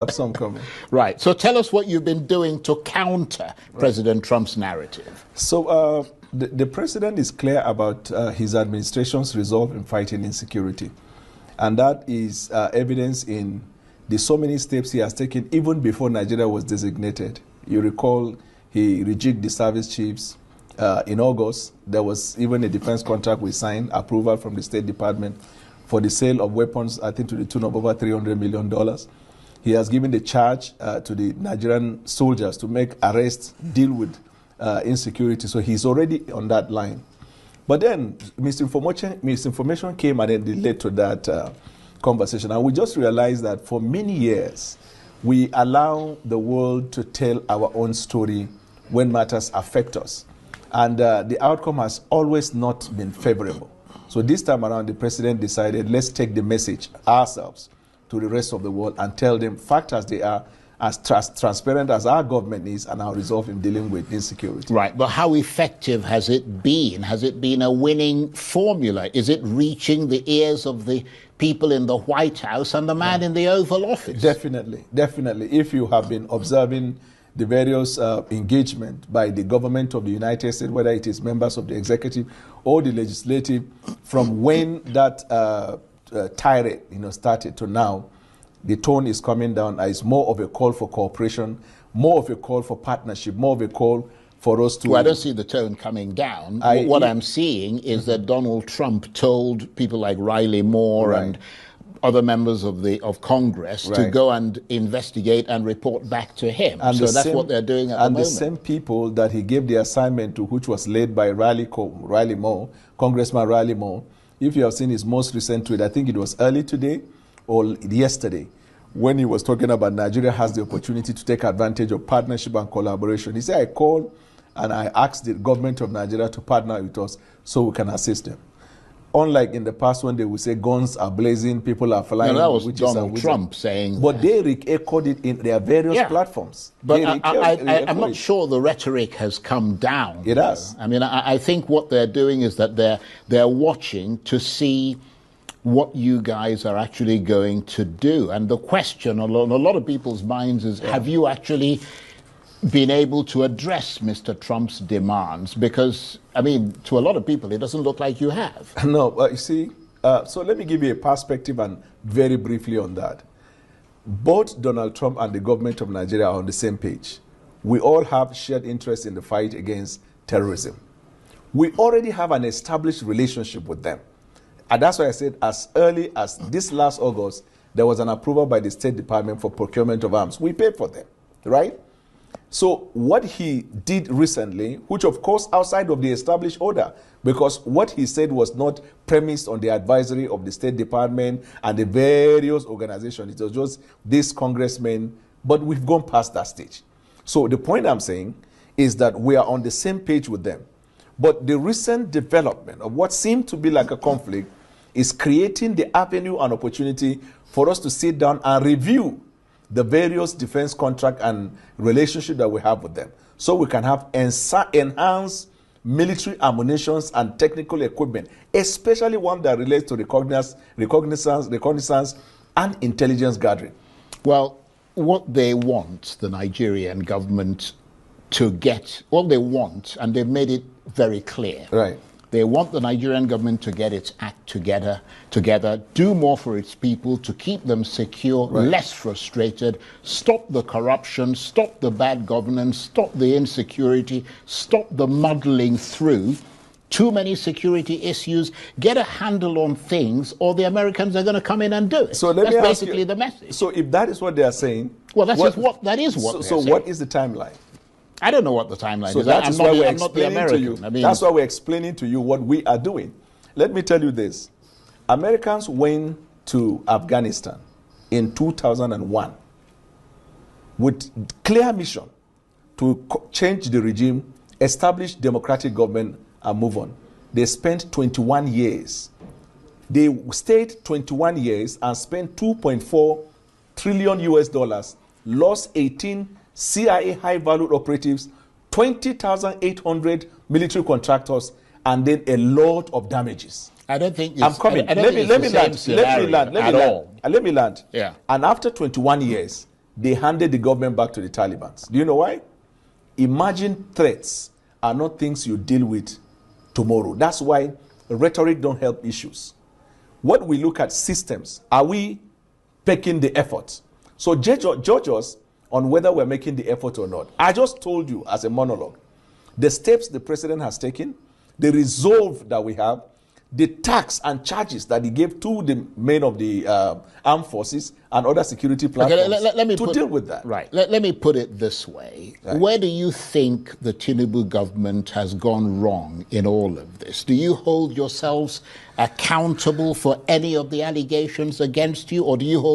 have some coming. Right. So tell us what you've been doing to counter President Trump's narrative. So the president is clear about his administration's resolve in fighting insecurity. And that is evidence in the so many steps he has taken even before Nigeria was designated. You recall he rejigged the service chiefs. In August, there was even a defense contract we signed, approval from the State Department for the sale of weapons, I think to the tune of over $300 million. He has given the charge to the Nigerian soldiers to make arrests, deal with insecurity. So he's already on that line. But then misinformation came and then led to that conversation. And we just realized that for many years, we allow the world to tell our own story when matters affect us. And the outcome has always not been favorable. So this time around, the president decided, let's take the message ourselves to the rest of the world and tell them, fact as they are, as transparent as our government is, and our resolve in dealing with insecurity. Right, but how effective has it been? Has it been a winning formula? Is it reaching the ears of the people in the White House and the man in the Oval Office? Definitely, definitely. If you have been observing the various engagement by the government of the United States, whether it is members of the executive or the legislative, from when that tirade started to now, the tone is coming down. It's more of a call for cooperation, more of a call for partnership, more of a call for us to... Well, I don't see the tone coming down. What I'm seeing is that Donald Trump told people like Riley Moore and other members of Congress to go and investigate and report back to him. And so that's what they're doing at the moment. And the same people that he gave the assignment to, which was led by Riley Moore, Congressman Riley Moore, if you have seen his most recent tweet, I think it was early today or yesterday, when he was talking about Nigeria has the opportunity to take advantage of partnership and collaboration. He said, I called and I asked the government of Nigeria to partner with us so we can assist them. Unlike in the past when they would say guns are blazing, people are flying. No, that was Donald Trump saying but they echoed it in their various platforms. But I'm not sure the rhetoric has come down. It has. I mean, I think what they're doing is that they're watching to see what you guys are actually going to do. And the question on a lot of people's minds is, have you actually been able to address Mr. Trump's demands? Because, I mean, to a lot of people, it doesn't look like you have. No, you see, so let me give you a perspective and very briefly on that. Both Donald Trump and the government of Nigeria are on the same page. We all have shared interest in the fight against terrorism. We already have an established relationship with them. And that's why I said as early as this last August, there was an approval by the State Department for procurement of arms. We paid for them, right? So what he did recently, which of course outside of the established order, because what he said was not premised on the advisory of the State Department and the various organizations. It was just this congressman, but we've gone past that stage. So the point I'm saying is that we are on the same page with them. But the recent development of what seemed to be like a conflict is creating the avenue and opportunity for us to sit down and review the various defense contract and relationship that we have with them, so we can have enhanced military ammunitions and technical equipment, especially one that relates to reconnaissance and intelligence gathering. Well, what they want, the Nigerian government, to get, what they want, and they've made it very clear. Right. They want the Nigerian government to get its act together, do more for its people, to keep them secure, less frustrated, stop the corruption, stop the bad governance, stop the insecurity, stop the muddling through. Too many security issues, get a handle on things, or the Americans are going to come in and do it. So that's basically the message. So if that is what they are saying... Well, that is what they're saying. So what is the timeline? I don't know what the timeline is. I'm not the American. That's why we're explaining to you what we are doing. Let me tell you this. Americans went to Afghanistan in 2001 with clear mission to change the regime, establish democratic government, and move on. They spent 21 years. They stayed 21 years and spent $2.4 trillion US, lost 18 CIA high-valued operatives, 20,800 military contractors, and then a lot of damages. I don't think I'm coming. Let me land. Let me land. Yeah. And after 21 years, they handed the government back to the Taliban. Do you know why? Emerging threats are not things you deal with tomorrow. That's why rhetoric don't help issues. What we look at systems, are we making the effort? So judge us on whether we're making the effort or not. I just told you as a monologue, the steps the president has taken, the resolve that we have, the tax and charges that he gave to the men of the armed forces and other security platforms to deal with that. Right. Let me put it this way. Right. Where do you think the Tinubu government has gone wrong in all of this? Do you hold yourselves accountable for any of the allegations against you, or do you hold